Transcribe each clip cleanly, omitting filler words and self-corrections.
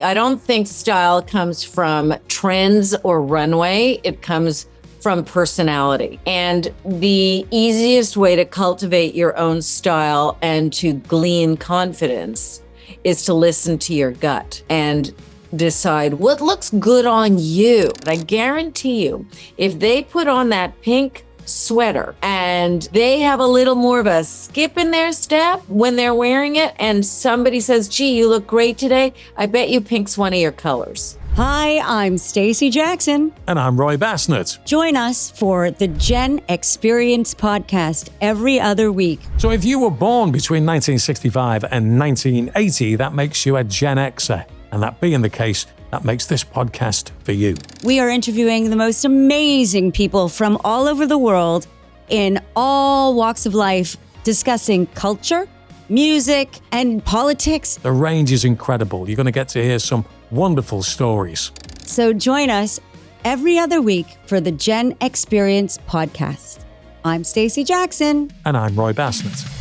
I don't think style comes from trends or runway. It comes from personality. And the easiest way to cultivate your own style and to glean confidence is to listen to your gut and decide what looks good on you. I guarantee you, if they put on that pink sweater and they have a little more of a skip in their step when they're wearing it and somebody says, gee, you look great today, I bet you pink's one of your colors. Hi, I'm Stacey Jackson. And I'm Roy Basnett. Join us for the Gen-X-Perience podcast every other week. So if you were born between 1965 and 1980, that makes you a Gen Xer. And that being the case, that makes this podcast for you. We are interviewing the most amazing people from all over the world in all walks of life, discussing culture, music, and politics. The range is incredible. You're going to get to hear some wonderful stories. So join us every other week for the Gen-X-Perience podcast. I'm Stacey Jackson. And I'm Roy Basnett.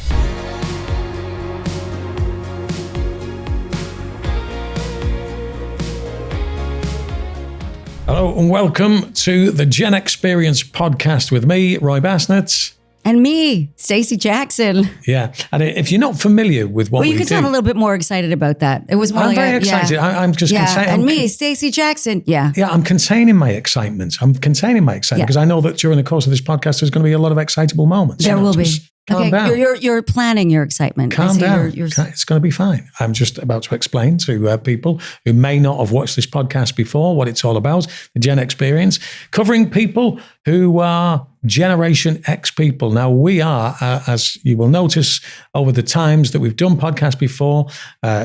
Hello and welcome to the Gen-X-Perience podcast with me, Roy Basnett. And me, Stacey Jackson. Yeah. And if you're not familiar with what we do... Well, you could sound a little bit more excited about that. It was more I'm like very excited. Yeah. I'm just yeah. And me, Stacey Jackson. Yeah. Yeah, I'm containing my excitement. Because I know that during the course of this podcast, there's going to be a lot of excitable moments. There will be. Calm down. You're planning your excitement. Calm down. It's going to be fine. I'm just about to explain to people who may not have watched this podcast before what it's all about, the Gen-X-Perience, covering people who are Generation X people. Now, we are, as you will notice over the times that we've done podcasts before,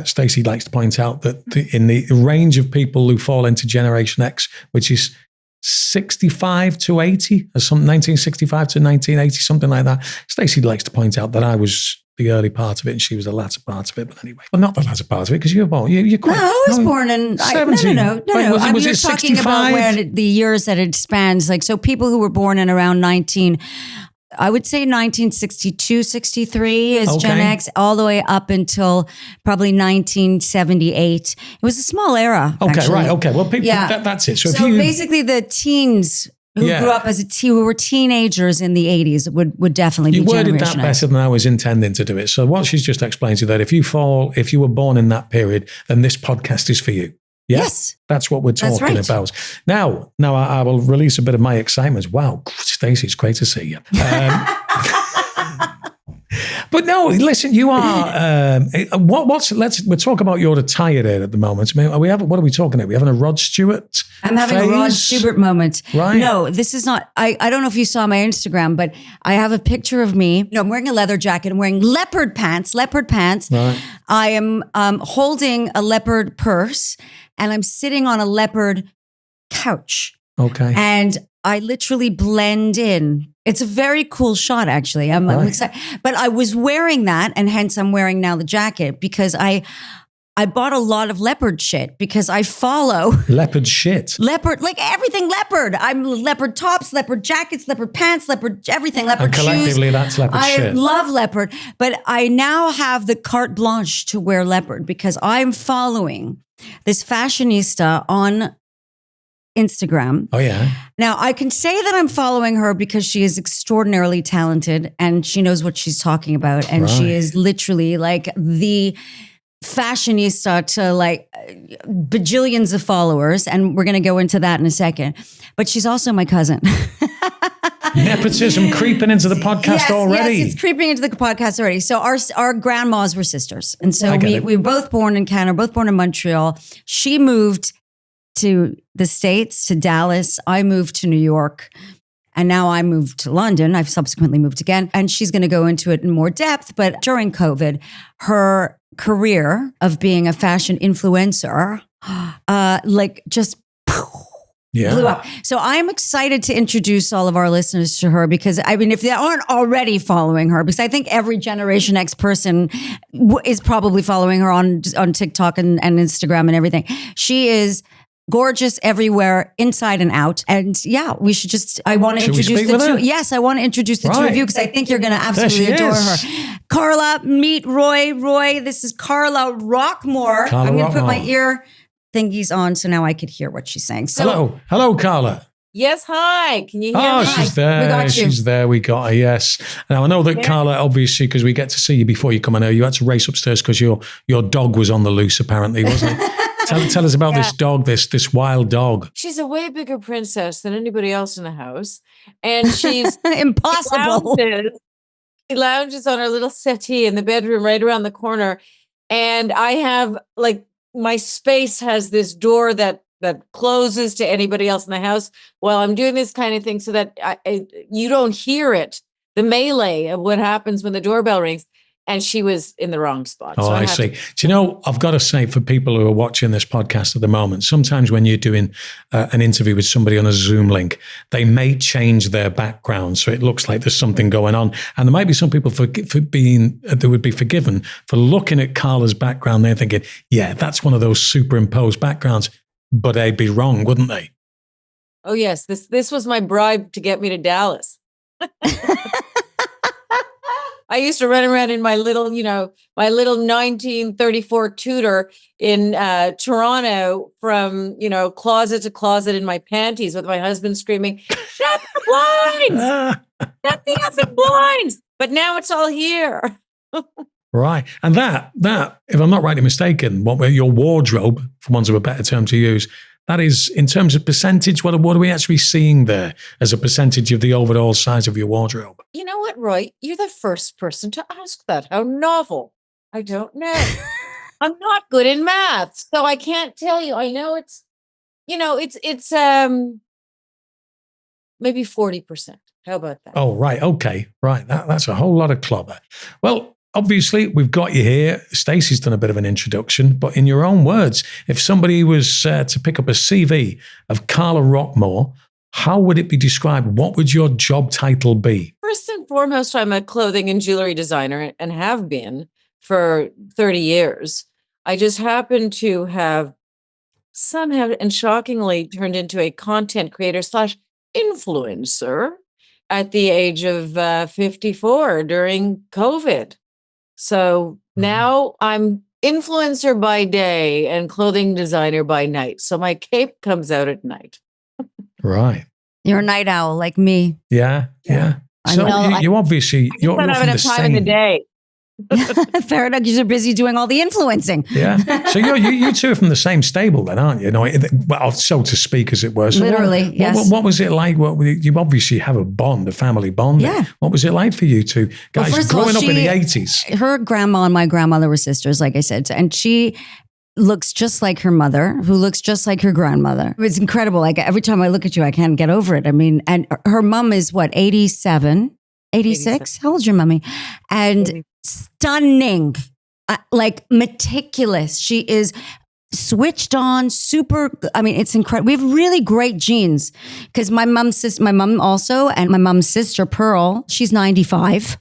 Stacey likes to point out that in the range of people who fall into Generation X, which is 65 to 80 or something, 1965 to 1980, something like that. Stacey likes to point out that I was the early part of it and she was the latter part of it. But anyway, well, not the latter part of it because you were born. You're quite. No, I was born in 70. No. Was you're it talking 65? about where the years that it spans. Like, so people who were born in around 1962, 63 is Gen X, all the way up until probably 1978. It was a small era. Okay, actually. right. Okay. Well, people, that's it. So basically the teens who grew up as who were teenagers in the 80s would definitely be Generation X. You worded that better than I was intending to do it. So what she's just explained to you that if you were born in that period, then this podcast is for you. Yeah? Yes. That's what we're talking about. Now I will release a bit of my excitement. Wow, Stacey, it's great to see you. But no, listen, you are, we'll talk about your attire there at the moment. I mean, what are we talking about? Are we having a Rod Stewart I'm having phase? a Rod Stewart moment. Right. No, this is not, I don't know if you saw my Instagram, but I have a picture of me. No, I'm wearing a leather jacket. I'm wearing leopard pants. Right. I am holding a leopard purse and I'm sitting on a leopard couch. Okay. And I literally blend in. It's a very cool shot, actually. I'm excited. But I was wearing that, and hence I'm wearing now the jacket because I bought a lot of leopard shit because I follow leopard shit. Leopard, like everything leopard. I'm leopard tops, leopard jackets, leopard pants, leopard everything, leopard and collectively, shoes. That's leopard shit. I love leopard, but I now have the carte blanche to wear leopard because I'm following this fashionista on Instagram. Oh, yeah. Now, I can say that I'm following her because she is extraordinarily talented and she knows what she's talking about. And she is literally like the fashionista to like bajillions of followers. And we're going to go into that in a second. But she's also my cousin. Nepotism creeping into the podcast already. Yes, it's creeping into the podcast already. So our grandmas were sisters. And so we were both born in Canada, both born in Montreal. She moved to the States, to Dallas. I moved to New York. And now I moved to London. I've subsequently moved again. And she's going to go into it in more depth. But during COVID, her career of being a fashion influencer, blew up. So I'm excited to introduce all of our listeners to her because, I mean, if they aren't already following her, because I think every Generation X person is probably following her on TikTok and Instagram and everything. She is gorgeous everywhere, inside and out. And yeah, we should just, I want to introduce the two. Yes, I want to introduce the two of you because I think you're going to absolutely adore her. Carla, meet Roy. Roy, this is Carla Rockmore. I'm going to put my ear thingies on so now I could hear what she's saying. So, Hello, Carla. Yes, hi. Can you hear me? Oh, she's there. We got you. She's there. We got her. Yes. Now I know that Carla, obviously, because we get to see you before you come on here, you had to race upstairs because your dog was on the loose, apparently, wasn't it? Tell us about this dog, this wild dog. She's a way bigger princess than anybody else in the house, and she's impossible. She lounges on her little settee in the bedroom right around the corner, and I have my space has this door that closes to anybody else in the house while I'm doing this kind of thing so that you don't hear it, the melee of what happens when the doorbell rings. And she was in the wrong spot. Oh, I see. Do you know, I've got to say for people who are watching this podcast at the moment, sometimes when you're doing an interview with somebody on a Zoom link, they may change their background. So it looks like there's something going on. And there might be some people they would be forgiven for looking at Carla's background. They're thinking, yeah, that's one of those superimposed backgrounds. But they'd be wrong, wouldn't they? Oh, yes. This was my bribe to get me to Dallas. I used to run around in my little 1934 Tudor in Toronto from, closet to closet in my panties with my husband screaming, shut the blinds! Shut the effing blinds! But now it's all here. Right. And that, if I'm not rightly mistaken, your wardrobe, for want of a better term to use, that is, in terms of percentage, what are we actually seeing there as a percentage of the overall size of your wardrobe? You know what, Roy? You're the first person to ask that. How novel. I don't know. I'm not good in math, so I can't tell you. I know it's maybe 40%. How about that? Oh, right. Okay. Right. That's a whole lot of clobber. Well, obviously, we've got you here. Stacey's done a bit of an introduction, but in your own words, if somebody was to pick up a CV of Carla Rockmore, how would it be described? What would your job title be? First and foremost, I'm a clothing and jewelry designer and have been for 30 years. I just happen to have somehow and shockingly turned into a content creator / influencer at the age of 54 during COVID. So now I'm influencer by day and clothing designer by night. So my cape comes out at night. Right. You're a night owl like me. Yeah. So you obviously, you're not from enough the time in the same. day. Fair enough. You're busy doing all the influencing. Yeah. So you two are from the same stable then, aren't you? Well, so to speak, as it were. So Literally, yes. What was it like? You obviously have a bond, a family bond. Yeah. What was it like for you two guys growing up in the 80s? Her grandma and my grandmother were sisters, like I said. And she looks just like her mother, who looks just like her grandmother. It's incredible. Like every time I look at you, I can't get over it. I mean, and her mom is what, 87, 86? How old's your mommy? And stunning, like meticulous. She is switched on, super. I mean, it's incredible. We have really great genes because my mom also, and my mom's sister Pearl, she's 95,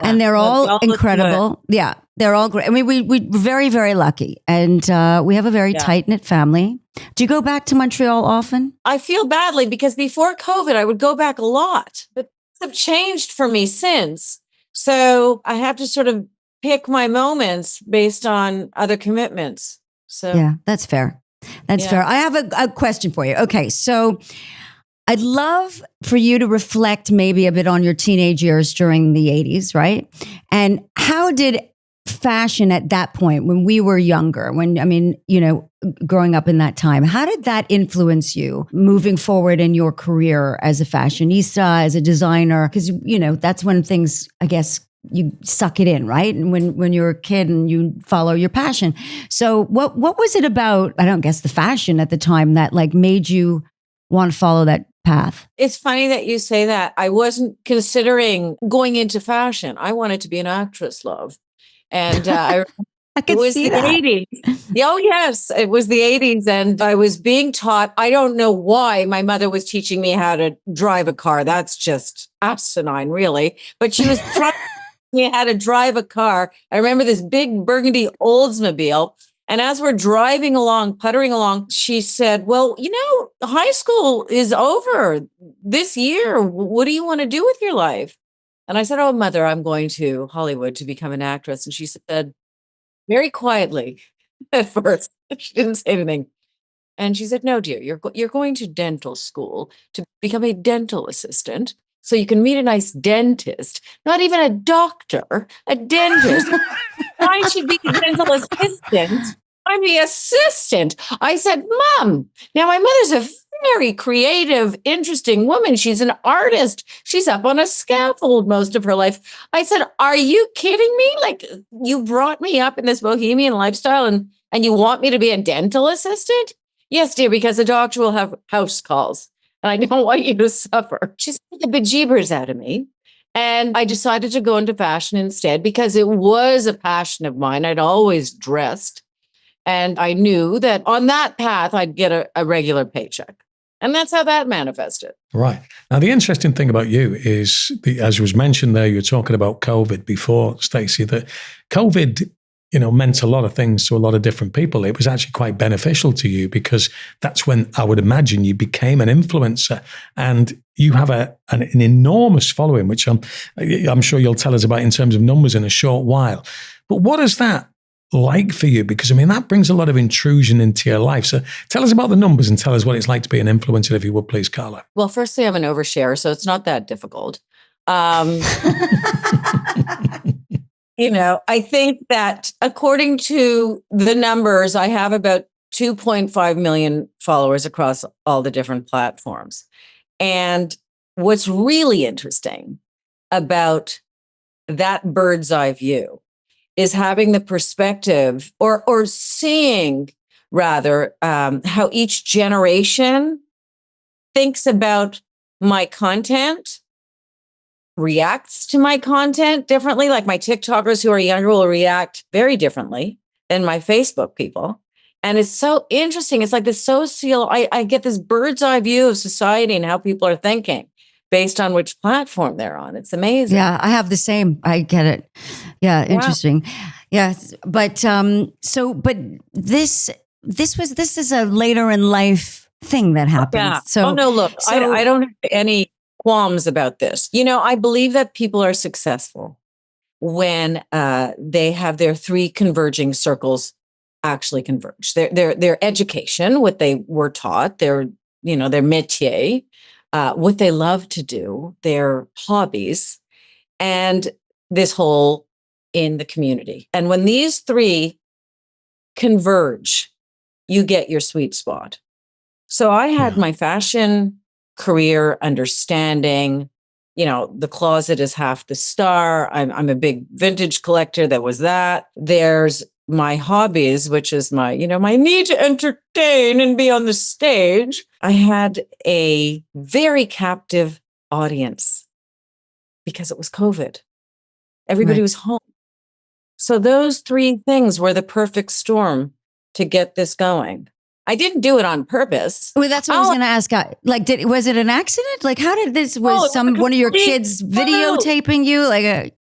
and they're all incredible. Yeah, they're all great. I mean, we're very, very lucky, and we have a very tight knit family. Do you go back to Montreal often? I feel badly because before COVID, I would go back a lot, but things have changed for me since. So I have to sort of pick my moments based on other commitments. So yeah, that's fair. That's fair. I have a question for you. Okay, so I'd love for you to reflect maybe a bit on your teenage years during the 80s, right? And how did fashion at that point, when we were younger, growing up in that time, how did that influence you moving forward in your career as a fashionista, as a designer? Because, that's when things, I guess, you suck it in, right? And when you're a kid and you follow your passion. So what was it about, I don't guess, the fashion at the time that made you want to follow that path? It's funny that you say that. I wasn't considering going into fashion. I wanted to be an actress, love. And it was the 80s. Oh, yes, it was the 80s. And I was being taught, I don't know why my mother was teaching me how to drive a car. That's just asinine, really. But she was trying me how to drive a car. I remember this big burgundy Oldsmobile. And as we're driving along, puttering along, she said, well, high school is over this year. What do you want to do with your life? And I said, oh, Mother, I'm going to Hollywood to become an actress. And she said, very quietly at first, she didn't say anything. And she said, no, dear, you're going to dental school to become a dental assistant so you can meet a nice dentist, not even a doctor, a dentist. Why should be a dental assistant? I'm the assistant. I said, Mom, now my mother's a very creative, interesting woman. She's an artist. She's up on a scaffold most of her life. I said, are you kidding me? Like, you brought me up in this bohemian lifestyle and you want me to be a dental assistant? Yes, dear, because the doctor will have house calls and I don't want you to suffer. She said the bejeebers out of me. And I decided to go into fashion instead because it was a passion of mine. I'd always dressed. And I knew that on that path, I'd get a regular paycheck. And that's how that manifested. Right. Now, the interesting thing about you is, as was mentioned there, you were talking about COVID before, Stacey, that COVID, meant a lot of things to a lot of different people. It was actually quite beneficial to you because that's when I would imagine you became an influencer, and you have an enormous following, which I'm sure you'll tell us about in terms of numbers in a short while. But what is that like for you? Because that brings a lot of intrusion into your life. So tell us about the numbers and tell us what it's like to be an influencer, if you would, please, Carla. Well, firstly, I'm an overshare, so it's not that difficult. I think that according to the numbers, I have about 2.5 million followers across all the different platforms. And what's really interesting about that bird's eye view is having the perspective or seeing rather how each generation thinks about my content, reacts to my content differently. Like my TikTokers who are younger will react very differently than my Facebook people. And it's so interesting. It's like this I get this bird's eye view of society and how people are thinking based on which platform they're on. It's amazing. Yeah, I have the same. I get it. Yeah, interesting. Yeah, but this is a later in life thing that happened. Yeah. So, no, look, I don't have any qualms about this. I believe that people are successful when they have their three converging circles actually converge. Their education, what they were taught, their métier, what they love to do, their hobbies, and this whole in the community. And when these three converge, you get your sweet spot. So I had my fashion career understanding, the closet is half the star. I'm a big vintage collector. That was that. There's my hobbies, which is my need to entertain and be on the stage. I had a very captive audience because it was COVID. Everybody was home. So those three things were the perfect storm to get this going. I didn't do it on purpose. Well, that's what I was going to ask. Like, was it an accident? Like, how did this? Was one of your kids videotaping you? Like,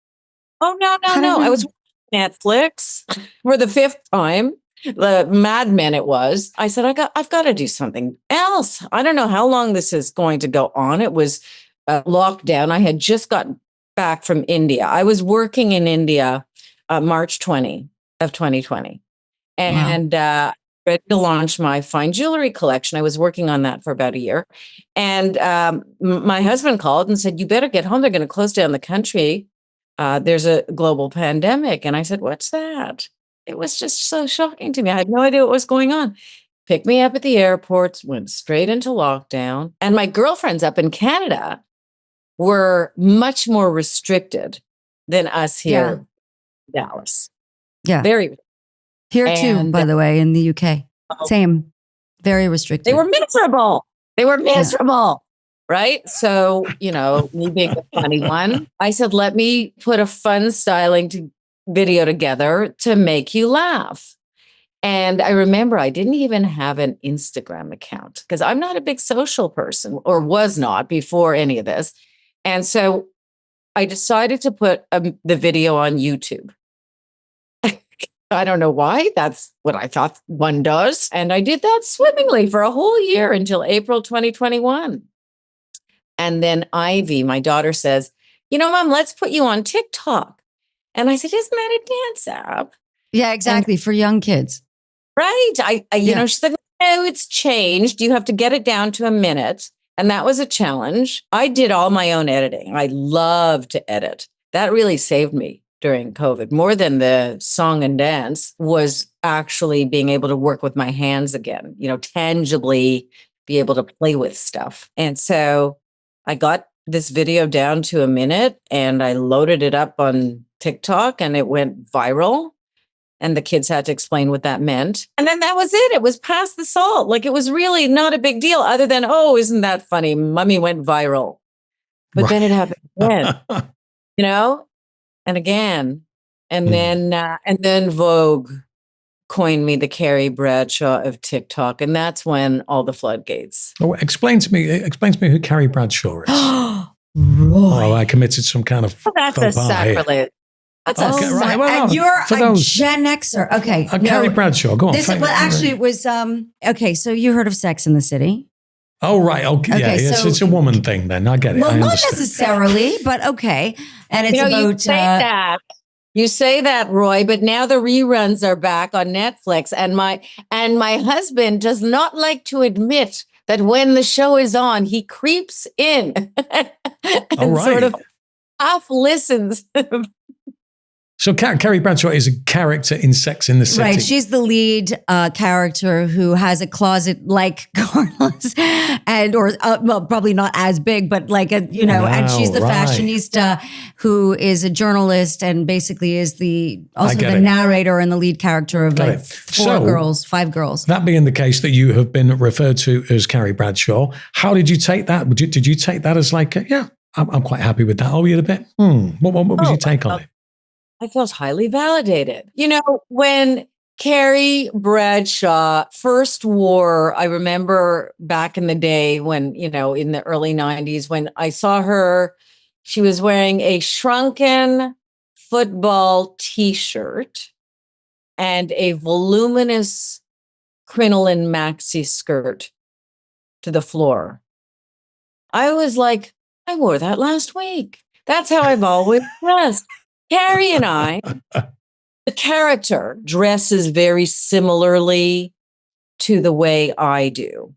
no. I was watching Netflix for the fifth time. The Mad Men it was. I said, I've got to do something else. I don't know how long this is going to go on. It was lockdown. I had just gotten back from India. I was working in India March 20 of 2020. And ready to launch my fine jewelry collection. I was working on that for about a year. And my husband called and said, you better get home. They're going to close down the country. There's a global pandemic. And I said, what's that? It was just so shocking to me. I had no idea what was going on. Picked me up at the airport, went straight into lockdown. And my girlfriends up in Canada were much more restricted than us here in Dallas. Yeah. Very. Here too, by the way, in the UK. Same. Very restricted. They were miserable. Right? So, me being the funny one, I said, let me put a fun styling video together to make you laugh. And I remember I didn't even have an Instagram account because I'm not a big social person, or was not before any of this. And so I decided to put the video on YouTube. I don't know why. That's what I thought one does. And I did that swimmingly for a whole year until April 2021. And then Ivy, my daughter, says, Mom, let's put you on TikTok. And I said, isn't that a dance app? Yeah, exactly. For young kids. Right. She's like, No, it's changed. You have to get it down to a minute. And that was a challenge. I did all my own editing. I love to edit. That really saved me during COVID. More than the song and dance was actually being able to work with my hands again, tangibly be able to play with stuff. And so I got this video down to a minute and I loaded it up on TikTok and it went viral. And the kids had to explain what that meant. And then that was it. It was past the salt. Like it was really not a big deal other than, oh, isn't that funny? Mummy went viral. But then it happened again, and again. And then Vogue coined me the Carrie Bradshaw of TikTok. And that's when all the floodgates. Oh, explain to me who Carrie Bradshaw is. Roy. Oh, I committed some kind of that's a sacrilege. That's right. Well, and you're a Gen Xer. Okay. Carrie Bradshaw, go on. Actually, it was, okay, so you heard of Sex in the City? Oh, right. Okay. Yeah, so, it's a woman thing then. I get it. Well, not necessarily, but okay. And it's about... You say that, Roy, but now the reruns are back on Netflix. And my husband does not like to admit that when the show is on, he creeps in and sort of half listens. So Carrie Bradshaw is a character in Sex in the City. Right. She's the lead character who has a closet like Carlas probably not as big, but like, and she's the fashionista who is a journalist and basically is the narrator and the lead character of five girls. That being the case that you have been referred to as Carrie Bradshaw, how did you take that? Did you take that as like, I'm quite happy with that. Oh, you're a bit, what was your take on it? I felt highly validated. When Carrie Bradshaw first wore, I remember back in the day when, in the early 90s, when I saw her, she was wearing a shrunken football t-shirt and a voluminous crinoline maxi skirt to the floor. I was like, I wore that last week. That's how I've always dressed. Carrie and I, the character dresses very similarly to the way I do.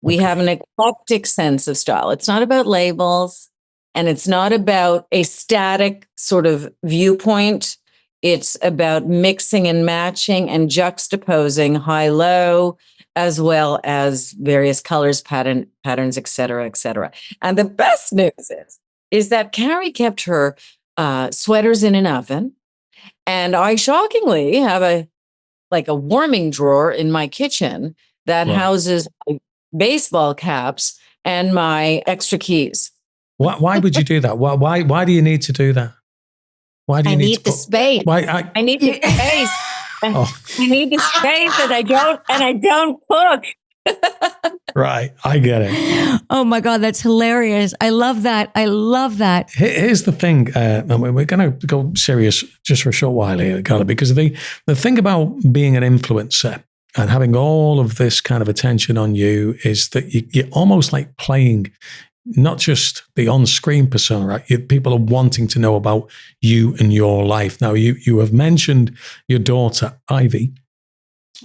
We have an eclectic sense of style. It's not about labels and it's not about a static sort of viewpoint. It's about mixing and matching and juxtaposing high-low as well as various colors, patterns, et cetera, et cetera. And the best news is that Carrie kept her sweaters in an oven. And I shockingly have a warming drawer in my kitchen that houses my baseball caps and my extra keys. Why would you do that? Why do you need to do that? Why do you need the space? I need the space. I need the space and I don't cook. Right, I get it. Oh my God, that's hilarious. I love that. Here's the thing, and we're going to go serious just for a short while here, Carla, because the thing about being an influencer and having all of this kind of attention on you is that you're almost like playing not just the on-screen persona, right? People are wanting to know about you and your life. Now, you have mentioned your daughter, Ivy,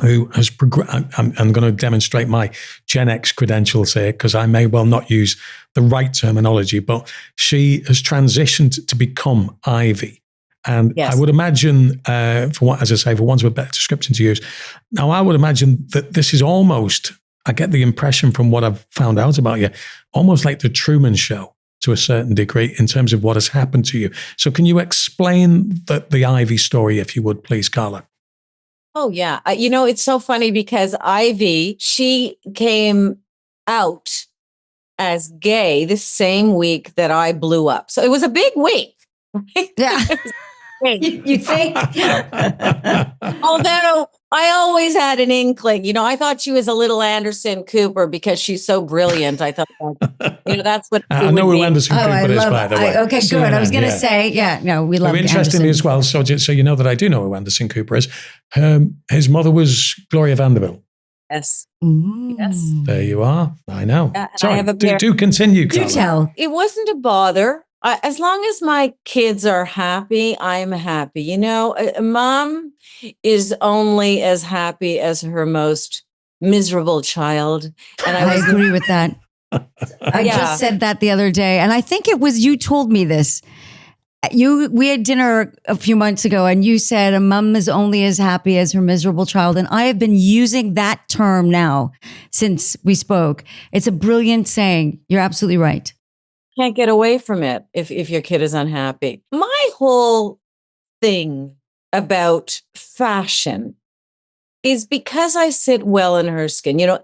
who has progressed. I'm going to demonstrate my Gen X credentials here because I may well not use the right terminology, but she has transitioned to become Ivy. And I would imagine, for want of a better description to use, now I would imagine that this is almost, I get the impression from what I've found out about you, almost like the Truman Show to a certain degree in terms of what has happened to you. So can you explain the Ivy story, if you would, please, Carla? Oh, yeah. It's so funny because Ivy, she came out as gay the same week that I blew up. So it was a big week. Yeah. You think? Although I always had an inkling, I thought she was a little Anderson Cooper because she's so brilliant. I thought, that's what I know who Anderson Cooper is, by the way. Okay, good. I was going to say, we love interestingly as well, so you know that I do know who Anderson Cooper is. His mother was Gloria Vanderbilt. Yes. Yes. There you are. I know. Sorry, do continue, Carla. Do tell. It wasn't a bother. As long as my kids are happy, I'm happy. A mom is only as happy as her most miserable child. And I agree with that. I just said that the other day. And I think it was you told me this. We had dinner a few months ago and you said a mom is only as happy as her miserable child. And I have been using that term now since we spoke. It's a brilliant saying. You're absolutely right. Can't get away from it if your kid is unhappy. My whole thing about fashion is because I sit well in her skin. You know,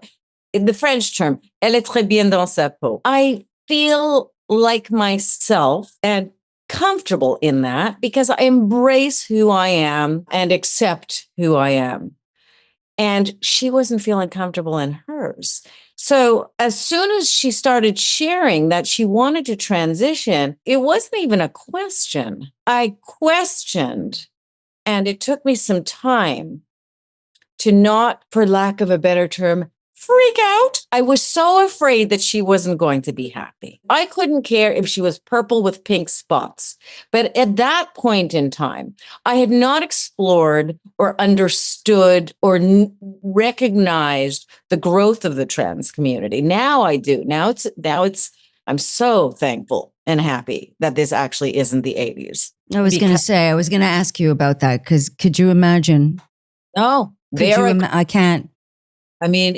the French term, elle est très bien dans sa peau. I feel like myself and comfortable in that because I embrace who I am and accept who I am. And she wasn't feeling comfortable in hers. So as soon as she started sharing that she wanted to transition, it wasn't even a question. I questioned, and it took me some time to not, for lack of a better term, freak out. I was so afraid that she wasn't going to be happy. I couldn't care if she was purple with pink spots. But at that point in time, I had not explored or understood or recognized the growth of the trans community. Now I do. Now it's, I'm so thankful and happy that this actually isn't the 80s. I was going to ask you about that because could you imagine? No, I can't. I mean,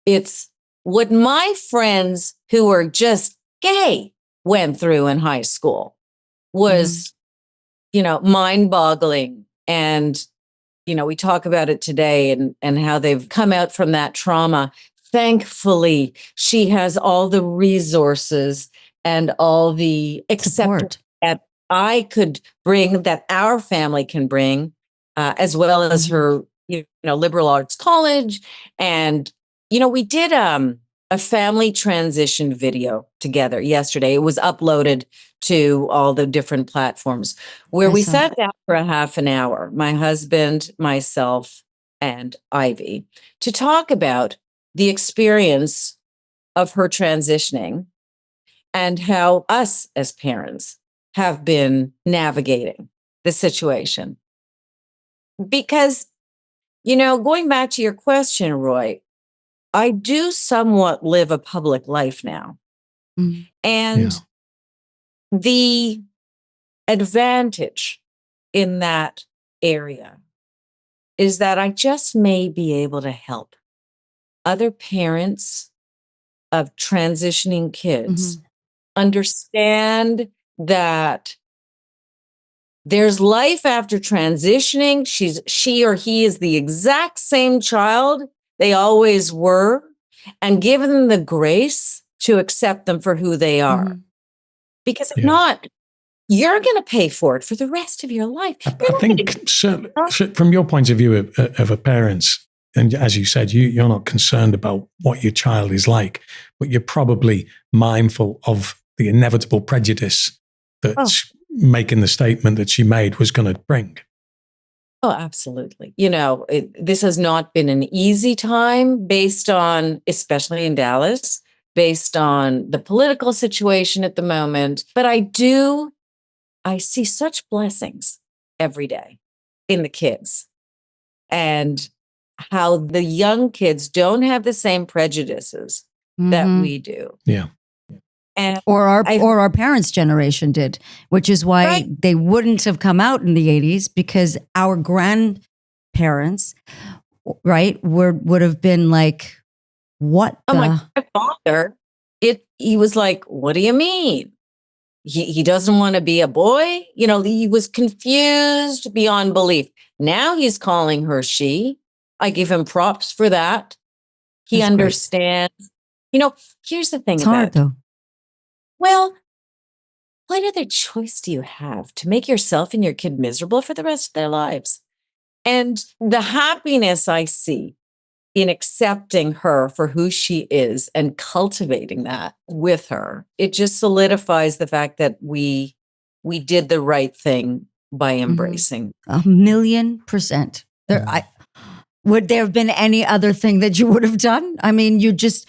it's what my friends who were just gay went through in high school was, mind-boggling. And, we talk about it today and how they've come out from that trauma. Thankfully, she has all the resources and all the acceptance that I could bring, that our family can bring, as well as her, liberal arts college. And we did a family transition video together yesterday. It was uploaded to all the different platforms where we sat down for a half an hour, my husband, myself, and Ivy, to talk about the experience of her transitioning and how us as parents have been navigating the situation. Because, going back to your question, Roy, I do somewhat live a public life now. Mm. And the advantage in that area is that I just may be able to help other parents of transitioning kids understand that there's life after transitioning. She or he is the exact same child they always were, and give them the grace to accept them for who they are. Mm-hmm. Because if not, you're going to pay for it for the rest of your life. I think certainly, from your point of view of a parent, and as you said, you're not concerned about what your child is like, but you're probably mindful of the inevitable prejudice that making the statement that she made was going to bring. Oh, absolutely. This has not been an easy time based on, especially in Dallas, based on the political situation at the moment. But I see such blessings every day in the kids and how the young kids don't have the same prejudices that we do. Yeah. And or our parents' generation did, which is why they wouldn't have come out in the 80s, because our grandparents, would have been like, what? My father, he was like, what do you mean? He doesn't want to be a boy? He was confused beyond belief. Now he's calling her she. I give him props for that. He understands. Here's the thing it's about hard, though. Well, what other choice do you have to make yourself and your kid miserable for the rest of their lives? And the happiness I see in accepting her for who she is and cultivating that with her, it just solidifies the fact that we did the right thing by embracing. 1,000,000%. Would there have been any other thing that you would have done? I mean, you just...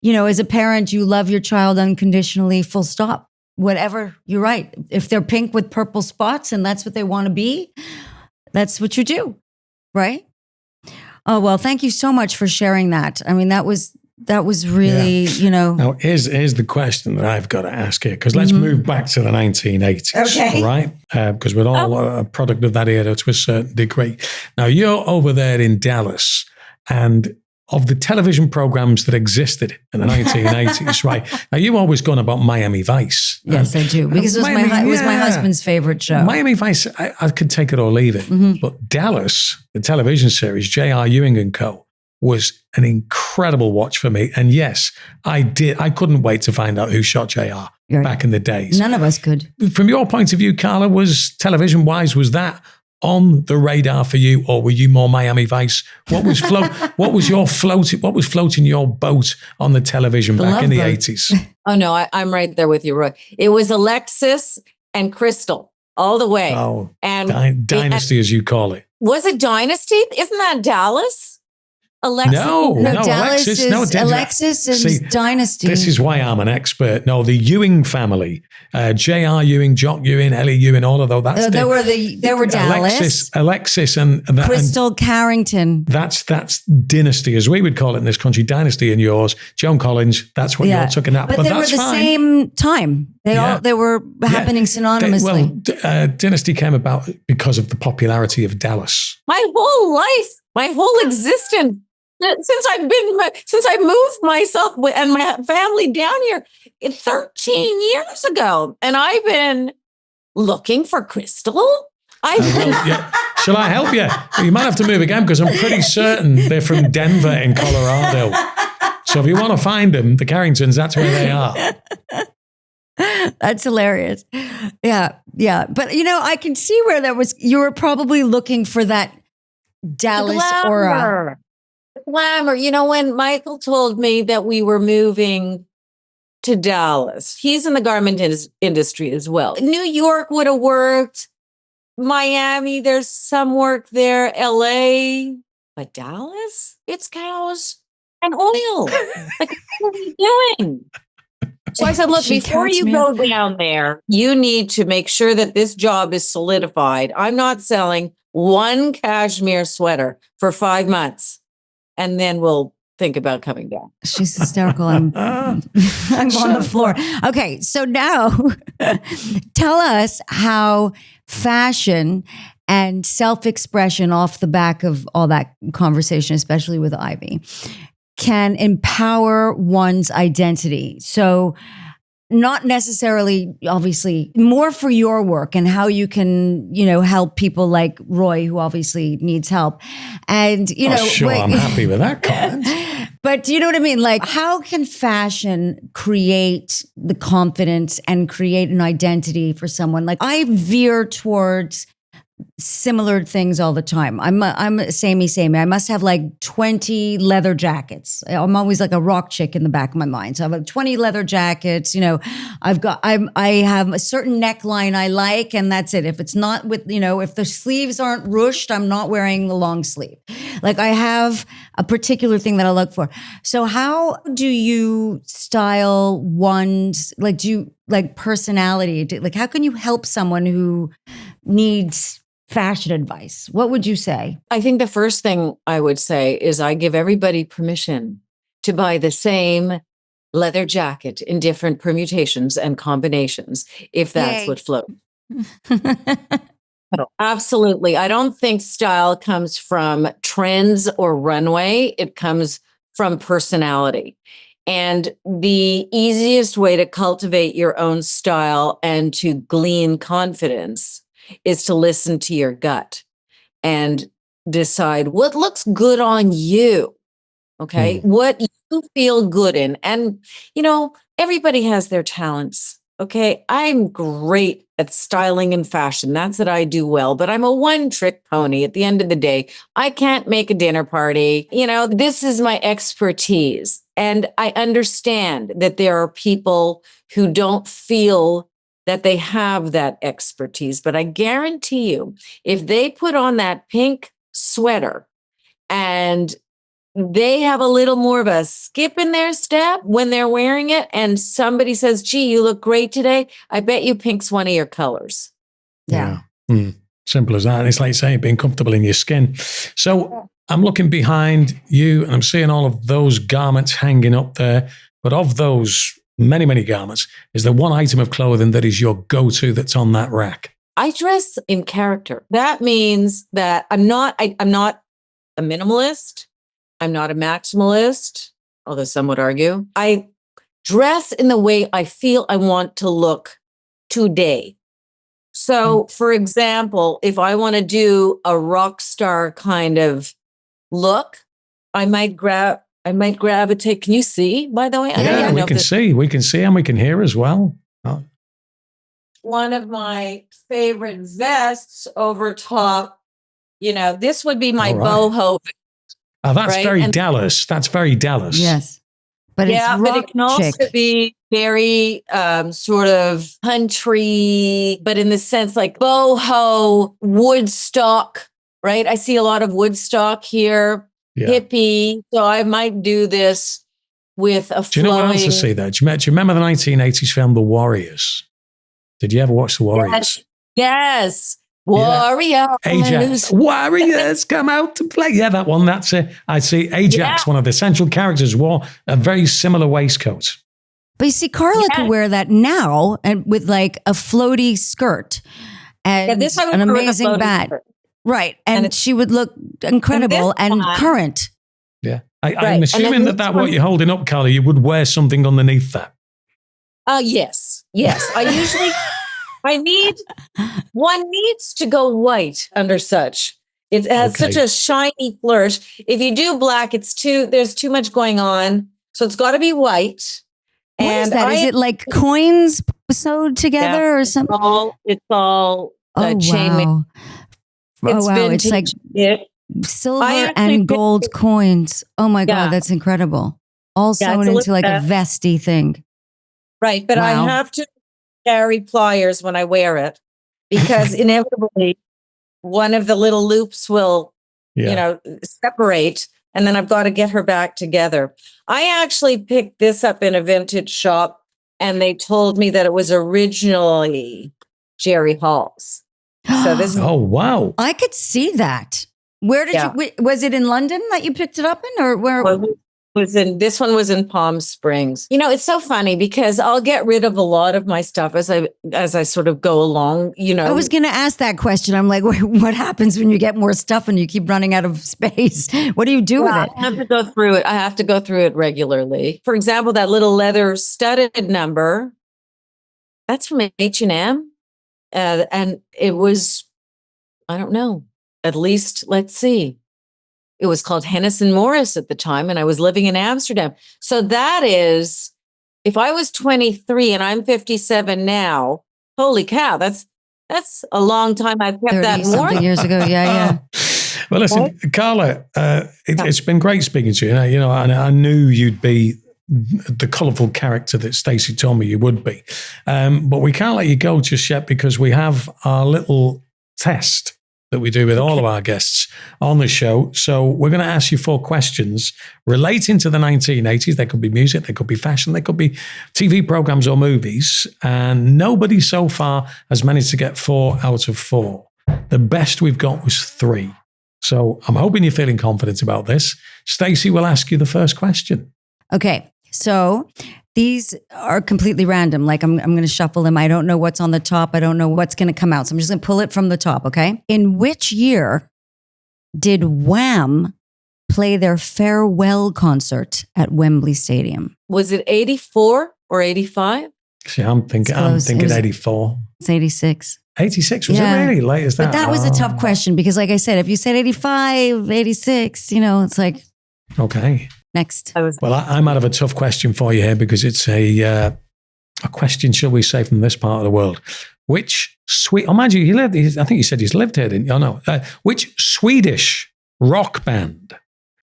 as a parent, you love your child unconditionally, full stop. Whatever, you're right. If they're pink with purple spots and that's what they want to be, that's what you do, right? Oh, well, thank you so much for sharing that. I mean, that was really, Now, here's the question that I've got to ask here, because let's move back to the 1980s, Okay. right? Because we're all a product of that era to a certain degree. Now, you're over there in Dallas, and of the television programs that existed in the 1980s, right? Now, you've always gone about Miami Vice. Yes, I do. Because it was my husband's favorite show. Miami Vice, I could take it or leave it. But Dallas, the television series, J.R. Ewing and Co., was an incredible watch for me. And yes, I couldn't wait to find out who shot JR back in the days. None of us could. From your point of view, Carla, was television-wise, was that on the radar for you, or were you more Miami Vice? What was floating your boat on the television back in the 80s? Oh no, I'm right there with you, Roy. It was Alexis and Crystal all the way. Oh, and Dynasty, as you call it. Was it Dynasty? Isn't that Dallas? Alexis? No, Alexis. Alexis is Dynasty. This is why I'm an expert. No, the Ewing family, J.R. Ewing, Jock Ewing, Ellie Ewing, all of those. They were Dallas. Alexis and Crystal Carrington. That's Dynasty, as we would call it in this country. Dynasty in yours. Joan Collins. That's what you're talking about. But they that's were the fine. same time. They were happening synonymously. Dynasty came about because of the popularity of Dallas. My whole life, my whole existence. Since I moved myself and my family down here 13 years ago, and I've been looking for Crystal. Shall I help you? You might have to move again, because I'm pretty certain they're from Denver in Colorado. So if you want to find them, the Carringtons, that's where they are. That's hilarious. Yeah. But I can see where you were probably looking for that Dallas aura. Glamour. When Michael told me that we were moving to Dallas, he's in the garment industry as well. New York would have worked. Miami, there's some work there. LA, but Dallas, it's cows and oil. Like, what are you doing? So I said, look, before you go down there, you need to make sure that this job is solidified. I'm not selling one cashmere sweater for 5 months. And then we'll think about coming down. She's hysterical. I'm on the floor. Okay, so now tell us how fashion and self-expression off the back of all that conversation, especially with Ivy, can empower one's identity. So not necessarily, obviously, more for your work and how you can, help people like Roy, who obviously needs help. And, sure, I'm happy with that comment. But do you know what I mean? Like, how can fashion create the confidence and create an identity for someone? Like, I veer towards similar things all the time. I'm samey. I must have like 20 leather jackets. I'm always like a rock chick in the back of my mind. So I have like 20 leather jackets. I have a certain neckline I like, and that's it. If it's not with, if the sleeves aren't ruched, I'm not wearing the long sleeve. Like, I have a particular thing that I look for. So how do you style one's, personality? Like, how can you help someone who needs fashion advice? What would you say? I think the first thing I would say is I give everybody permission to buy the same leather jacket in different permutations and combinations, if that's what floats. Absolutely. I don't think style comes from trends or runway. It comes from personality. And the easiest way to cultivate your own style and to glean confidence is to listen to your gut and decide what looks good on you. Okay. What you feel good in. And, everybody has their talents. Okay. I'm great at styling and fashion. That's what I do well, but I'm a one-trick pony. At the end of the day, I can't make a dinner party. This is my expertise. And I understand that there are people who don't feel that they have that expertise. But I guarantee you, if they put on that pink sweater and they have a little more of a skip in their step when they're wearing it, and somebody says, gee, you look great today, I bet you pink's one of your colors. Yeah. Simple as that. And it's like saying being comfortable in your skin. So I'm looking behind you and I'm seeing all of those garments hanging up there. But of those many, many garments, is there one item of clothing that is your go-to that's on that rack? I dress in character. That means that I'm not a minimalist. I'm not a maximalist, although some would argue. I dress in the way I feel I want to look today. So, for example, if I want to do a rock star kind of look, I might gravitate. Can you see, by the way? Yeah, we can see. We can see and we can hear as well. Oh. One of my favorite vests over top, this would be my boho. Oh, that's right? Very Dallas. That's very Dallas. Yes. But it's rock, but it can also chic. be very sort of country, but in the sense like boho, Woodstock, right? I see a lot of Woodstock here, hippie. So I might do this with a flowing... Do you know what else I see there? Do you remember the 1980s film The Warriors? Did you ever watch The Warriors? Yes. Warriors. Ajax. Warriors come out to play. Yeah, that one. That's it. I see Ajax, one of the central characters, wore a very similar waistcoat. But you see, Carla could wear that now and with like a floaty skirt and an amazing bat. Right. And she would look incredible and current. Yeah. I'm assuming that what you're holding up, Carla, you would wear something underneath that. Yes. One needs to go white under such. It has such a shiny flourish. If you do black, there's too much going on. So it's got to be white. What is that? Is it like coins sewed together or something? It's all chain. It's like silver and gold coins. Oh my God, that's incredible. All sewn into like a vesty thing. Right, but I have to carry pliers when I wear it because inevitably one of the little loops will, separate, and then I've got to get her back together. I actually picked this up in a vintage shop, and they told me that it was originally Jerry Hall's. So this. Oh wow! I could see that. Where did you? Was it in London that you picked it up in, or where? This one was in Palm Springs. It's so funny because I'll get rid of a lot of my stuff as I sort of go along, I was going to ask that question. I'm like, what happens when you get more stuff and you keep running out of space? What do you do with it? I have to go through it. I have to go through it regularly. For example, that little leather studded number, that's from H&M. And it was, I don't know, at least, let's see. It was called Hennes & Morris at the time, and I was living in Amsterdam. So that is, if I was 23 and I'm 57 now, holy cow, that's a long time. I've kept that more years ago. Yeah. Well, listen, Carla, it's been great speaking to you. And I knew you'd be the colourful character that Stacey told me you would be. But we can't let you go just yet because we have our little test that we do with all of our guests on the show. So we're going to ask you 4 questions relating to the 1980s. There could be music, there could be fashion, there could be TV programs or movies. And nobody so far has managed to get 4 out of 4. The best we've got was 3. So I'm hoping you're feeling confident about this. Stacey will ask you the first question. Okay. So these are completely random. Like I'm going to shuffle them. I don't know what's on the top. I don't know what's going to come out. So I'm just going to pull it from the top. Okay. In which year did Wham play their farewell concert at Wembley Stadium? Was it 84 or 85? See, I'm thinking 84. It's 86. 86? Was it really late as that? But that was a tough question because like I said, if you said 85, 86, it's like. Okay. Next. Well, I'm out of a tough question for you here because it's a question, shall we say, from this part of the world. Which mind you, I think you said he's lived here, didn't you? Oh, no. Which Swedish rock band?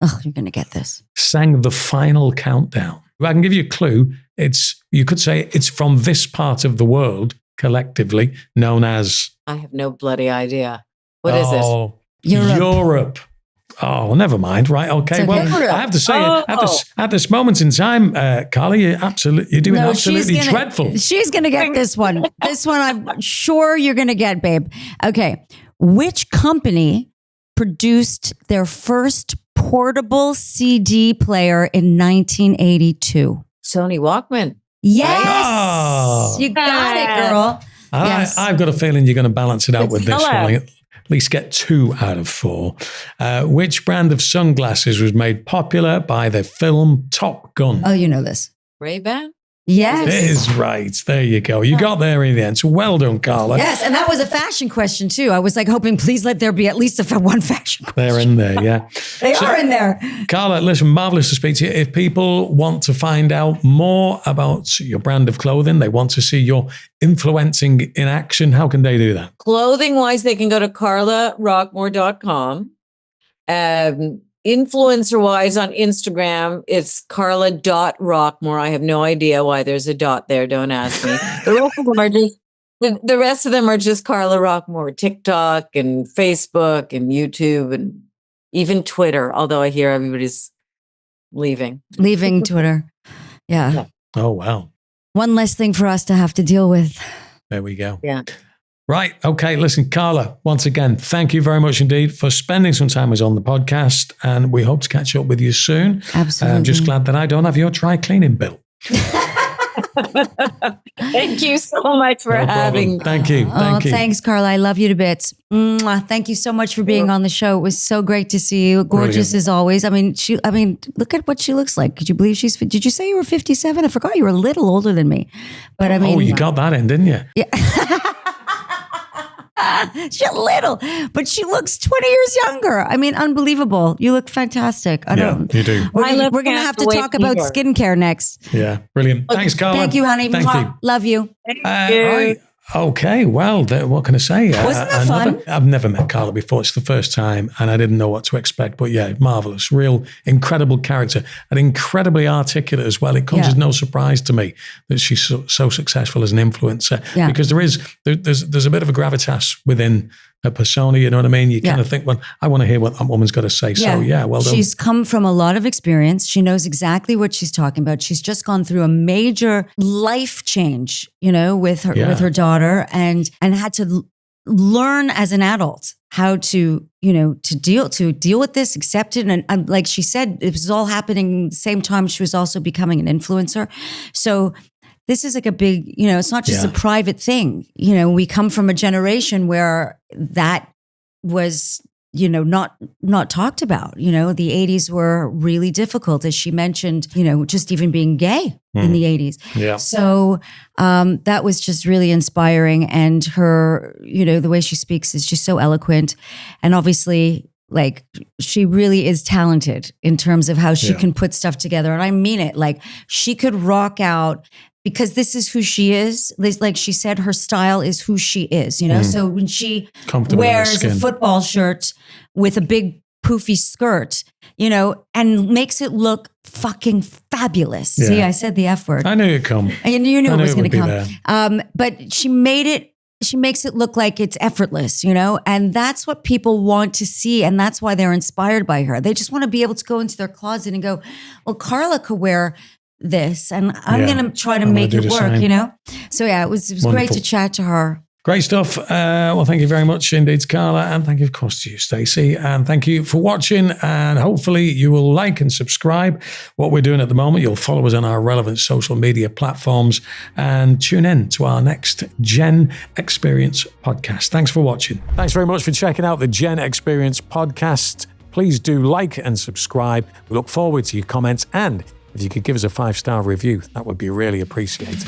Oh, you're going to get this. Sang the final countdown. If I can give you a clue, you could say it's from this part of the world, collectively, known as... I have no bloody idea. What is it? Europe. Oh, never mind. Right. Okay. Well, I have to say, at this moment in time, Carla, you're doing absolutely dreadful. She's going to get this one. This one I'm sure you're going to get, babe. Okay. Which company produced their first portable CD player in 1982. Sony Walkman. Yes, Oh. you got it, girl. Yes. I've got a feeling you're going to balance it out It's with this collab. one. At least get 2 out of 4. Which brand of sunglasses was made popular by the film Top Gun? Oh, you know this. Ray-Ban? Yes. It is right. There you go. You got there in the end. So well done, Carla. Yes, and that was a fashion question too. I was like hoping, please let there be at least one fashion question. They're in there, yeah. They are in there. Carla, listen, marvelous to speak to you. If people want to find out more about your brand of clothing, they want to see your influencing in action, how can they do that? Clothing-wise, they can go to carlarockmore.com. Influencer-wise on Instagram, it's carla.rockmore. I have no idea why there's a dot there. Don't ask me. The rest of them are just Carla Rockmore, TikTok and Facebook and YouTube and even Twitter, although I hear everybody's leaving Twitter. Yeah. Oh, wow. One less thing for us to have to deal with. There we go. Yeah. Right. Okay. Listen, Carla, once again, thank you very much indeed for spending some time with us on the podcast. And we hope to catch up with you soon. Absolutely. I'm just glad that I don't have your dry cleaning bill. Thank you so much for No having problem. me. Thank you. Thank you. Thanks, Carla. I love you to bits. Mwah. Thank you so much for being on the show. It was so great to see you. Gorgeous Brilliant. as always. I mean, look at what she looks like. Could you believe did you say you were 57? I forgot you were a little older than me. But I mean, Oh, you got that in, didn't you? she's a little, but she looks 20 years younger. I mean, unbelievable. You look fantic. You do. We're going to have to talk about skincare next. Yeah. Brilliant. Thanks, Carla. Thank you, honey. Thank Mwah. you. Love you. Right. Okay. Well, what can I say? Wasn't that fun? I've never met Carla before. It's the first time, and I didn't know what to expect. But yeah, marvelous, real, incredible character, and incredibly articulate as well. It comes as no surprise to me that she's so successful as an influencer, because there's a bit of a gravitas within her persona. You know what I mean? You kind of think, well, I want to hear what that woman's got to say. So yeah, well done. She's come from a lot of experience. She knows exactly what she's talking about. She's just gone through a major life change, with her daughter, and had to learn as an adult how to deal with this, accept it. And like she said, it was all happening at the same time she was also becoming an influencer. So this is like a big, it's not just a private thing. We come from a generation where that was, not talked about. The 80s were really difficult, as she mentioned, just even being gay in the 80s. Yeah. So that was just really inspiring. And her, the way she speaks is just so eloquent. And obviously, like, she really is talented in terms of how she can put stuff together. And I mean it. Like, she could rock out, because this is who she is. Like she said, her style is who she is, So when she wears a football shirt with a big poofy skirt, and makes it look fucking fabulous. Yeah. See, I said the F word. I knew it'd come. And you knew it was going to there. come. But she makes it look like it's effortless, and that's what people want to see. And that's why they're inspired by her. They just want to be able to go into their closet and go, well, Carla could wear this, and I'm going to try to make it work, So yeah, it was great to chat to her. Great stuff. Well, thank you very much indeed, Carla. And thank you, of course, to you, Stacey. And thank you for watching. And hopefully you will like and subscribe what we're doing at the moment. You'll follow us on our relevant social media platforms and tune in to our next Gen-X-Perience podcast. Thanks for watching. Thanks very much for checking out the Gen-X-Perience podcast. Please do like and subscribe. We look forward to your comments. And if you could give us a 5-star review, that would be really appreciated.